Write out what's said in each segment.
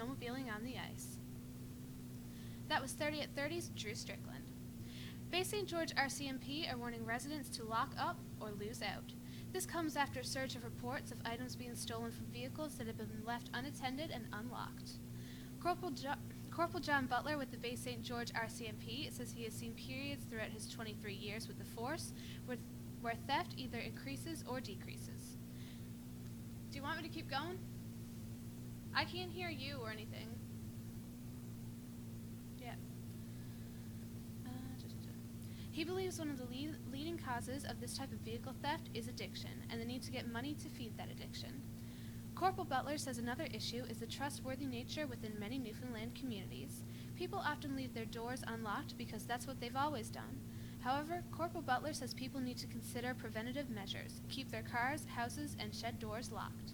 snowmobiling on the ice. That was 30 at 30's Drew Strickland. Bay St. George RCMP are warning residents to lock up or lose out. This comes after a surge of reports of items being stolen from vehicles that have been left unattended and unlocked. Corporal John Butler with the Bay St. George RCMP says he has seen periods throughout his 23 years with the force where theft either increases or decreases. Do you want me to keep going? I can't hear you or anything. Yeah. He believes one of the leading causes of this type of vehicle theft is addiction and the need to get money to feed that addiction. Corporal Butler says another issue is the trustworthy nature within many Newfoundland communities. People often leave their doors unlocked because that's what they've always done. However, Corporal Butler says people need to consider preventative measures, keep their cars, houses, and shed doors locked.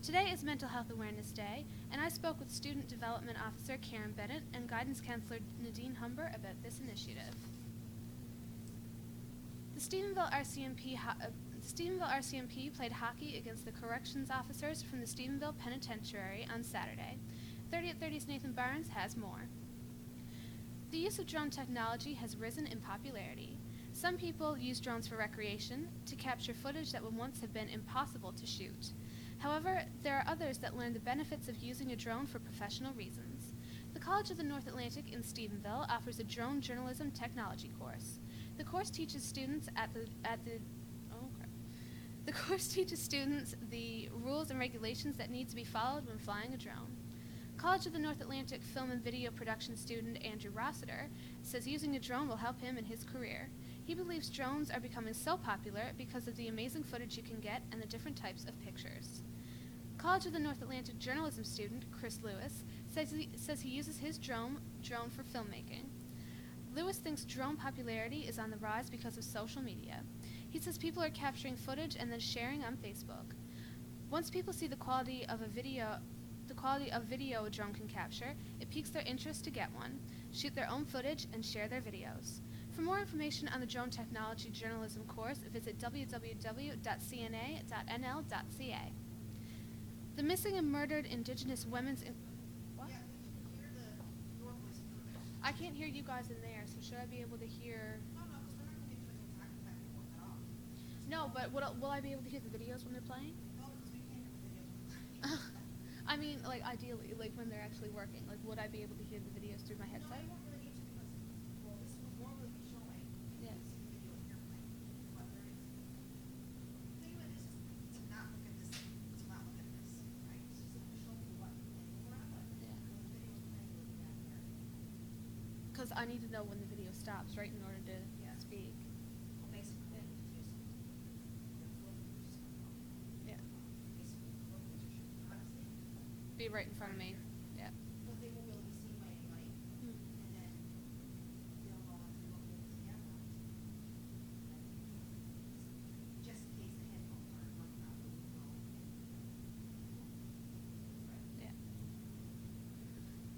Today is Mental Health Awareness Day, and I spoke with Student Development Officer Karen Bennett and Guidance Counselor Nadine Humber about this initiative. The Stephenville RCMP played hockey against the corrections officers from the Stephenville Penitentiary on Saturday. 30 at 30's Nathan Barnes has more. The use of drone technology has risen in popularity. Some people use drones for recreation, to capture footage that would once have been impossible to shoot. However, there are others that learn the benefits of using a drone for professional reasons. The College of the North Atlantic in Stephenville offers a drone journalism technology course. The course teaches students the rules and regulations that need to be followed when flying a drone. College of the North Atlantic film and video production student Andrew Rossiter says using a drone will help him in his career. He believes drones are becoming so popular because of the amazing footage you can get and the different types of pictures. College of the North Atlantic journalism student Chris Lewis says he uses his drone for filmmaking. Lewis thinks drone popularity is on the rise because of social media. He says people are capturing footage and then sharing on Facebook. Once people see the quality of video a drone can capture, it piques their interest to get one, shoot their own footage, and share their videos. For more information on the drone technology journalism course, visit www.cna.nl.ca. The missing and murdered Indigenous women's... What? Yeah, we can hear your voice through there. I can't hear you guys in there, so should I be able to hear... No, because we're not going to be doing attack back and forth at all. No, but will I be able to hear the videos when they're playing? No, because we can't hear the videos. I mean, like, ideally, like, when they're actually working. Like, would I be able to hear the videos through my headset? No, you won't really need to because, well, this will normally be showing. You Yes. can see the video in here playing. But there is... The thing of it is to not look at this, to not look at this, right? It's just going to show you what we're on, but Yeah. when the video's playing, you'll be back here. Because I need to know when the video stops, right, in order to Yeah. speak. Well, basically, what you do is your flow pictures just come up. Yeah. Basically, the flow picture should honestly Be right in front of me. Yeah. but they won't be able to be seen by anybody, and then they'll know how to look at the camera. Just in case the headphones aren't working out, they will know. Right. Yeah.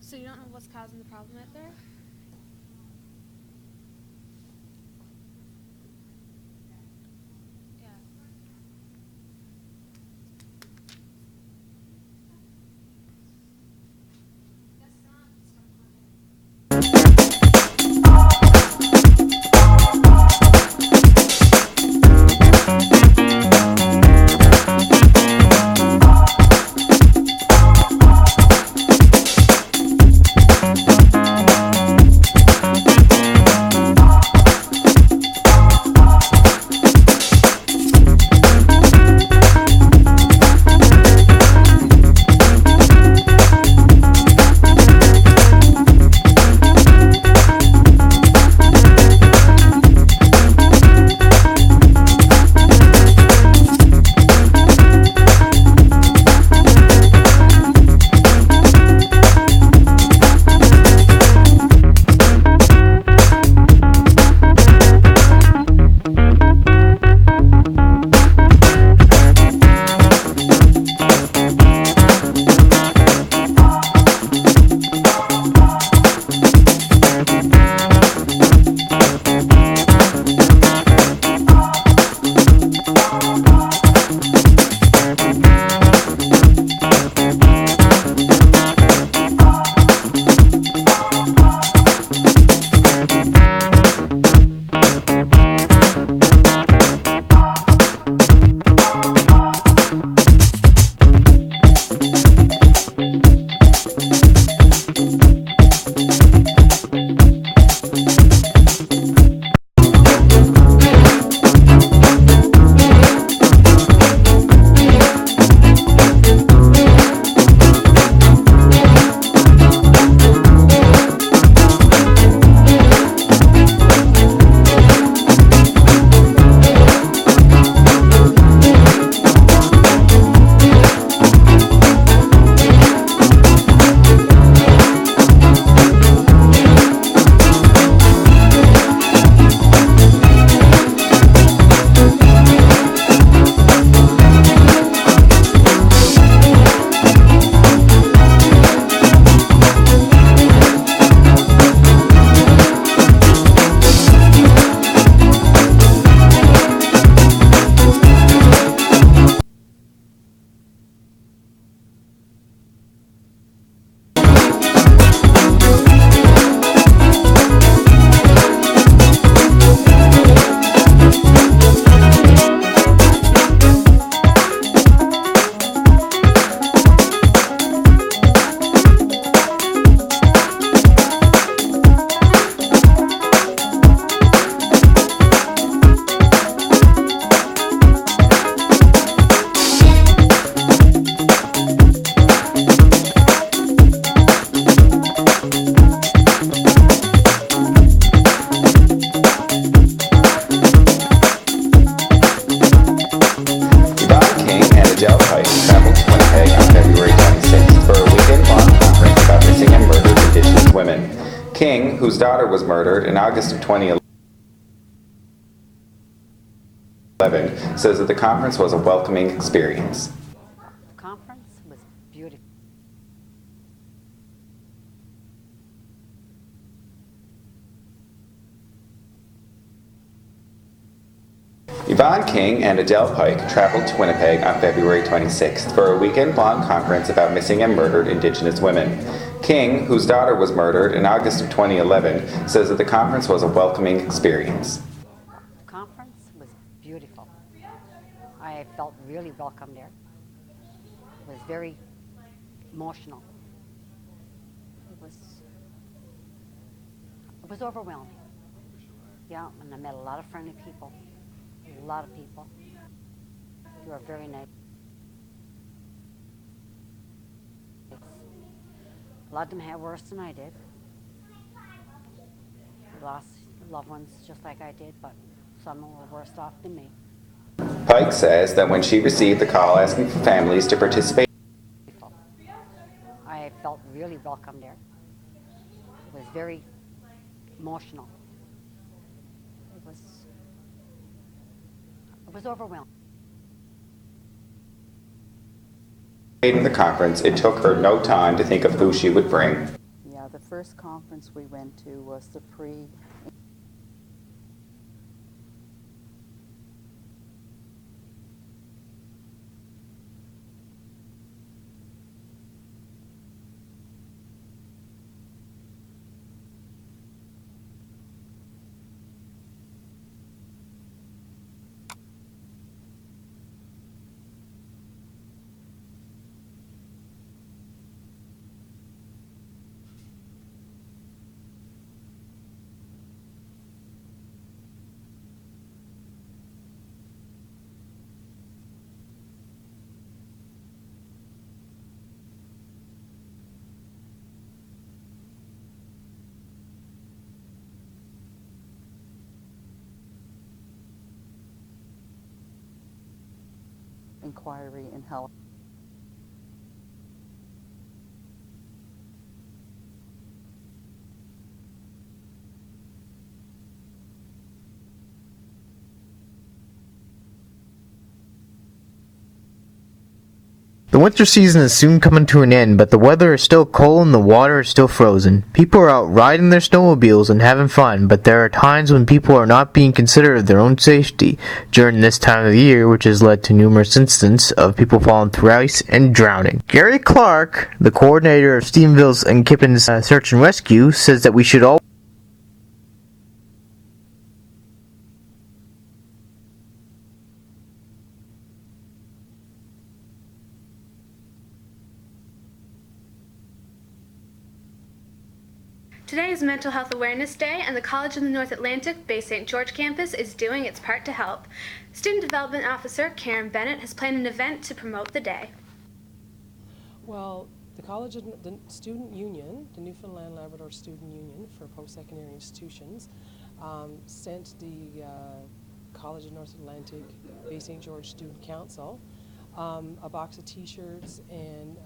So you don't know what's causing the problem out there? Yeah. whose daughter was murdered in August of 2011, says that the conference was a welcoming experience. The conference was beautiful. Yvonne King and Adele Pike traveled to Winnipeg on February 26th for a weekend-long conference about missing and murdered Indigenous women. King, whose daughter was murdered in August of 2011, says that the conference was a welcoming experience. The conference was beautiful. I felt really welcome there. It was very emotional. It was overwhelming. Yeah, and I met a lot of friendly people. A lot of people. You are very nice. A lot of them had worse than I did. They lost loved ones just like I did, but some were worse off than me. Pike says that when she received the call asking for families to participate, I felt really welcome there. It was very emotional. It was overwhelming. in the conference, it took her no time to think of who she would bring. Yeah, the first conference we went to was the pre inquiry in health. The winter season is soon coming to an end, but the weather is still cold and the water is still frozen. People are out riding their snowmobiles and having fun, but there are times when people are not being considerate of their own safety during this time of the year, which has led to numerous incidents of people falling through ice and drowning. Gary Clark, the coordinator of Stephenville's and Kippen's search and rescue, says that we should all Today is Mental Health Awareness Day, and the College of the North Atlantic Bay St. George campus is doing its part to help. Student Development Officer Karen Bennett has planned an event to promote the day. Well, the College of the Student Union, the Newfoundland Labrador Student Union for post-secondary institutions, sent the College of North Atlantic Bay St. George Student Council a box of t-shirts and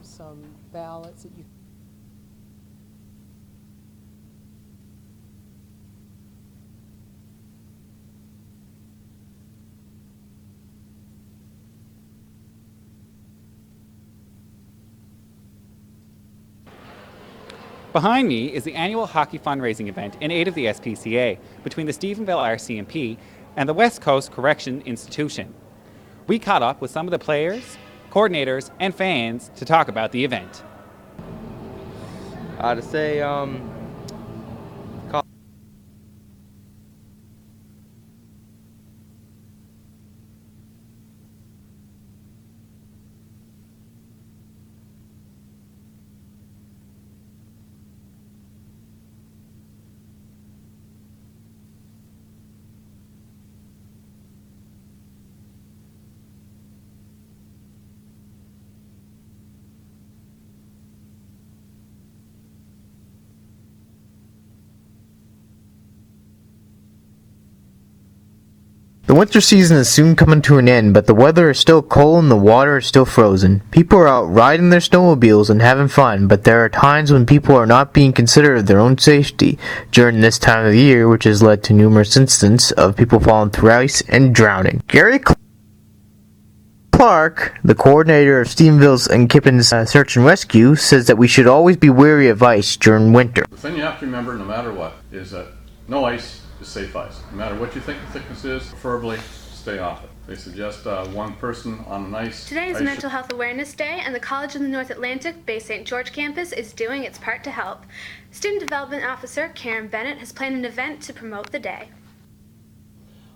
some ballots that you Behind me is the annual hockey fundraising event in aid of the SPCA between the Stephenville RCMP and the West Coast Correction Institution. We caught up with some of the players, coordinators, and fans to talk about the event. To say, The winter season is soon coming to an end, but the weather is still cold and the water is still frozen. People are out riding their snowmobiles and having fun, but there are times when people are not being considerate of their own safety during this time of the year, which has led to numerous incidents of people falling through ice and drowning. Gary Clark, the coordinator of Stephenville's and Kippin's search and rescue, says that we should always be wary of ice during winter. The thing you have to remember, no matter what, is that no ice is safe ice. No matter what you think the thickness is, preferably stay off it. They suggest one person on an ice. Today is Mental Health Awareness Day, and the College of the North Atlantic Bay St. George campus is doing its part to help. Student Development Officer Karen Bennett has planned an event to promote the day.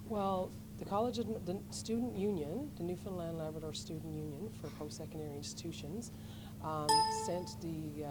Well, the College of the Student Union, the Newfoundland Labrador Student Union for post-secondary institutions, sent the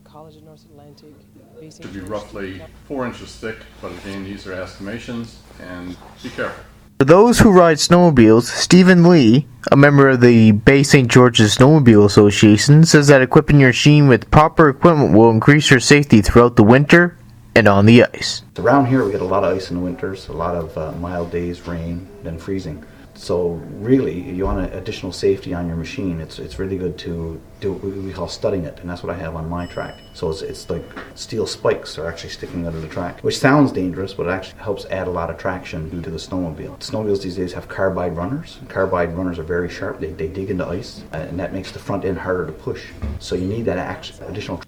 College of North Atlantic Bay St. Should be George roughly 4 inches thick, but again, these are estimations, and be careful. For those who ride snowmobiles, Stephen Lee, a member of the Bay St. George's Snowmobile Association, says that equipping your machine with proper equipment will increase your safety throughout the winter and on the ice. Around here we get a lot of ice in the winters, a lot of mild days, rain, then freezing. So really, you want additional safety on your machine. It's really good to do what we call studding it, and that's what I have on my track. So it's like steel spikes are actually sticking out of the track, which sounds dangerous, but it actually helps add a lot of traction to the snowmobile. Snowmobiles these days have carbide runners. Carbide runners are very sharp. They dig into ice, and that makes the front end harder to push. So you need that additional.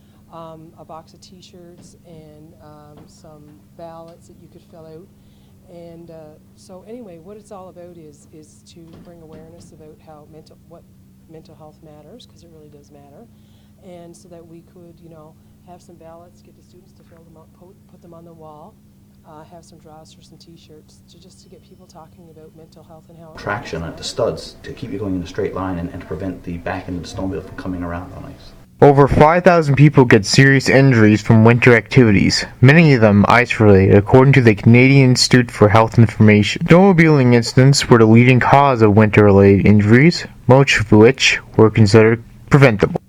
A box of t-shirts and some ballots that you could fill out. And so anyway, what it's all about is to bring awareness about how what mental health matters, because it really does matter, and so that we could, have some ballots, get the students to fill them out, put them on the wall, have some draws for some t-shirts, just to get people talking about mental health and how Traction at the studs to keep you going in a straight line and to prevent the back end of the snowmobile from coming around on ice. Over 5,000 people get serious injuries from winter activities, many of them ice-related, according to the Canadian Institute for Health Information. Snowmobiling incidents were the leading cause of winter-related injuries, most of which were considered preventable.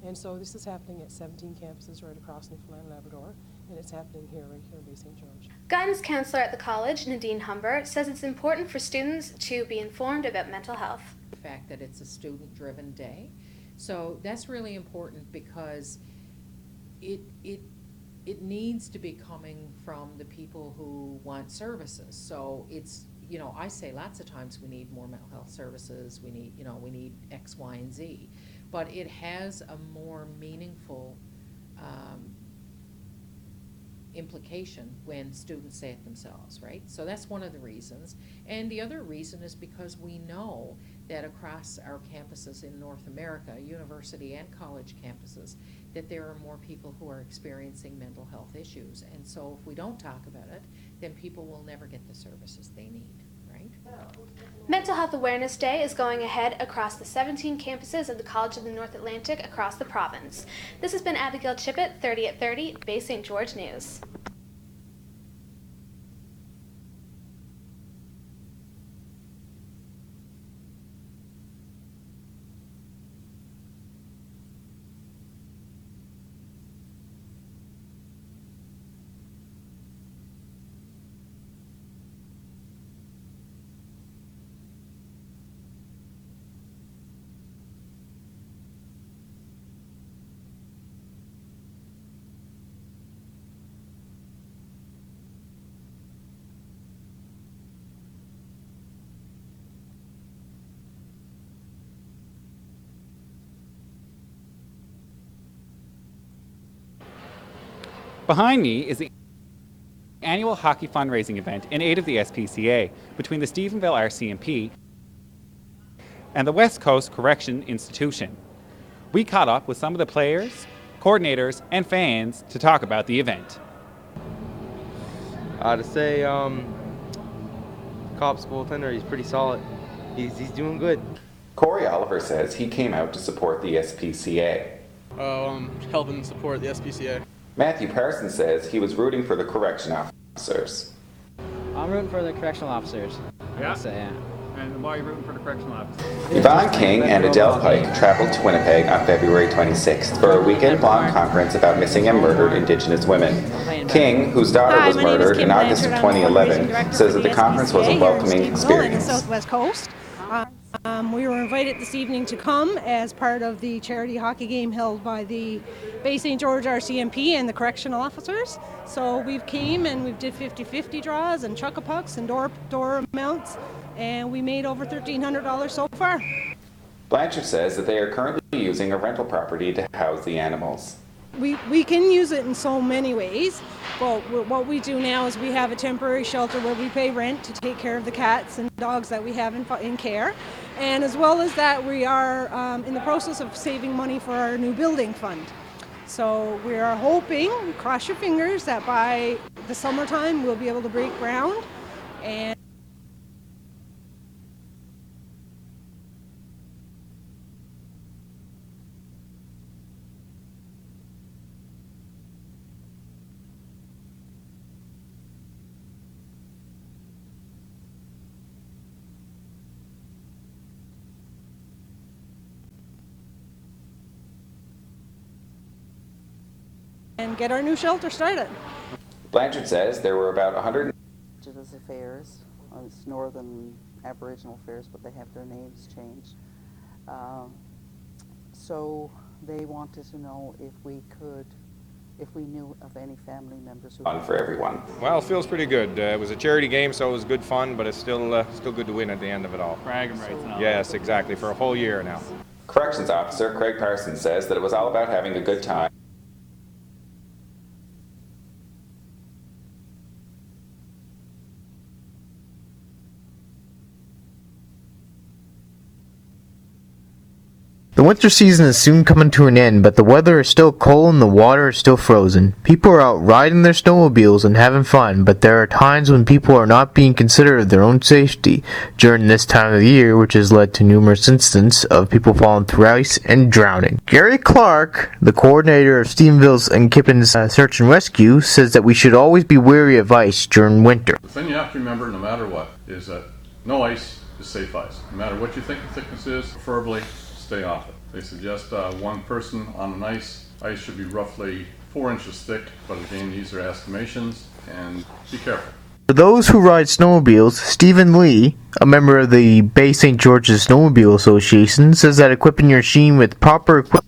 And so this is happening at 17 campuses right across Newfoundland Labrador, and it's happening right here in Bay St. George. Guidance counselor at the college, Nadine Humber, says it's important for students to be informed about mental health. The fact that it's a student-driven day, so that's really important because it needs to be coming from the people who want services. So it's, I say lots of times we need more mental health services, we need X, Y, and Z. But it has a more meaningful implication when students say it themselves, right? So that's one of the reasons. And the other reason is because we know that across our campuses in North America, university and college campuses, that there are more people who are experiencing mental health issues. And so if we don't talk about it, then people will never get the services they need, right? Mental Health Awareness Day is going ahead across the 17 campuses of the College of the North Atlantic across the province. This has been Abigail Chippett, 30 at 30, Bay St. George News. Behind me is the annual hockey fundraising event in aid of the SPCA between the Stephenville RCMP and the West Coast Correction Institution. We caught up with some of the players, coordinators, and fans to talk about the event. To say, Cobb's goaltender, he's pretty solid. He's doing good. Corey Oliver says he came out to support the SPCA. Helping support the SPCA. Matthew Parsons says he was rooting for the correction officers. I'm rooting for the correctional officers. Yeah? Yeah. And why are you rooting for the correctional officers? Yvonne King and Adele Pike traveled to Winnipeg on February 26th for a weekend-long conference about missing and murdered Indigenous women. King, whose daughter was murdered in August of 2011, says that the conference was a welcoming experience. Southwest Coast. We were invited this evening to come as part of the charity hockey game held by the Bay St. George RCMP and the correctional officers. So we've came and we've did 50-50 draws and chuck-a-pucks and door mounts, and we made over $1,300 so far. Blanchard says that they are currently using a rental property to house the animals. We can use it in so many ways, but what we do now is we have a temporary shelter where we pay rent to take care of the cats and dogs that we have in care. And as well as that, we are in the process of saving money for our new building fund. So we are hoping, cross your fingers, that by the summertime we'll be able to break ground and get our new shelter started. Blanchard says there were about 100 Indigenous Affairs. It's Northern Aboriginal Affairs, but they have their names changed. So they wanted to know if we knew of any family members who fun for everyone. Well, it feels pretty good. It was a charity game, so it was good fun, but it's still good to win at the end of it all. Bragging rights and all. Yes, exactly, for a whole year now. Corrections Officer Craig Parsons says that it was all about having a good time. The winter season is soon coming to an end, but the weather is still cold and the water is still frozen. People are out riding their snowmobiles and having fun, but there are times when people are not being considerate of their own safety during this time of the year, which has led to numerous incidents of people falling through ice and drowning. Gary Clark, the coordinator of Stephenville's and Kippen's Search and Rescue, says that we should always be wary of ice during winter. The thing you have to remember, no matter what, is that no ice is safe ice. No matter what you think the thickness is, preferably stay off it. They suggest one person on an ice should be roughly 4 inches thick, but again, these are estimations, and be careful. For those who ride snowmobiles, Stephen Lee, a member of the Bay St. George's Snowmobile Association, says that equipping your machine with proper equipment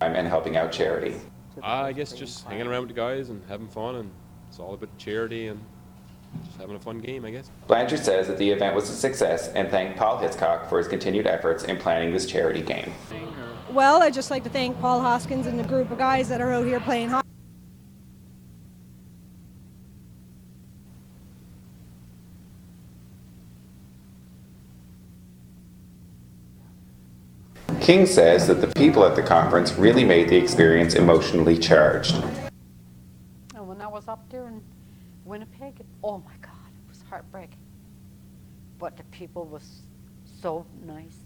and helping out charity. I guess just hanging around with the guys and having fun, and it's all about charity and just having a fun game, I guess. Blanchard says that the event was a success and thanked Paul Hiscock for his continued efforts in planning this charity game. Well, I'd just like to thank Paul Hoskins and the group of guys that are out here playing hockey. King says that the people at the conference really made the experience emotionally charged. And when I was up there in Winnipeg, oh my God, it was heartbreaking. But the people was so nice.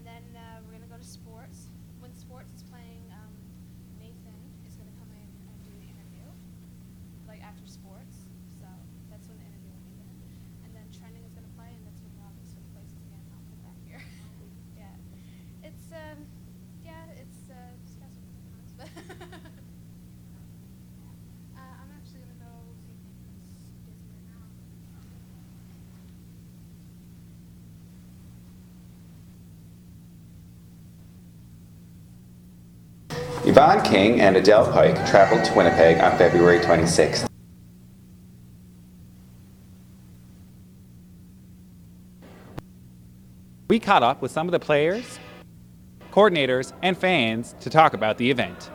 then we're going to go to sports. When sports is playing, Nathan is going to come in and do the interview, like after sports. So that's when the interview will begin. And then trending is going to play, and that's when we'll have to switch places again. I'll put that here. Yeah. It's stressful sometimes, but I'm actually going to go see Disney right now. Yvonne King and Adele Pike traveled to Winnipeg on February 26th. We caught up with some of the players, coordinators, and fans to talk about the event.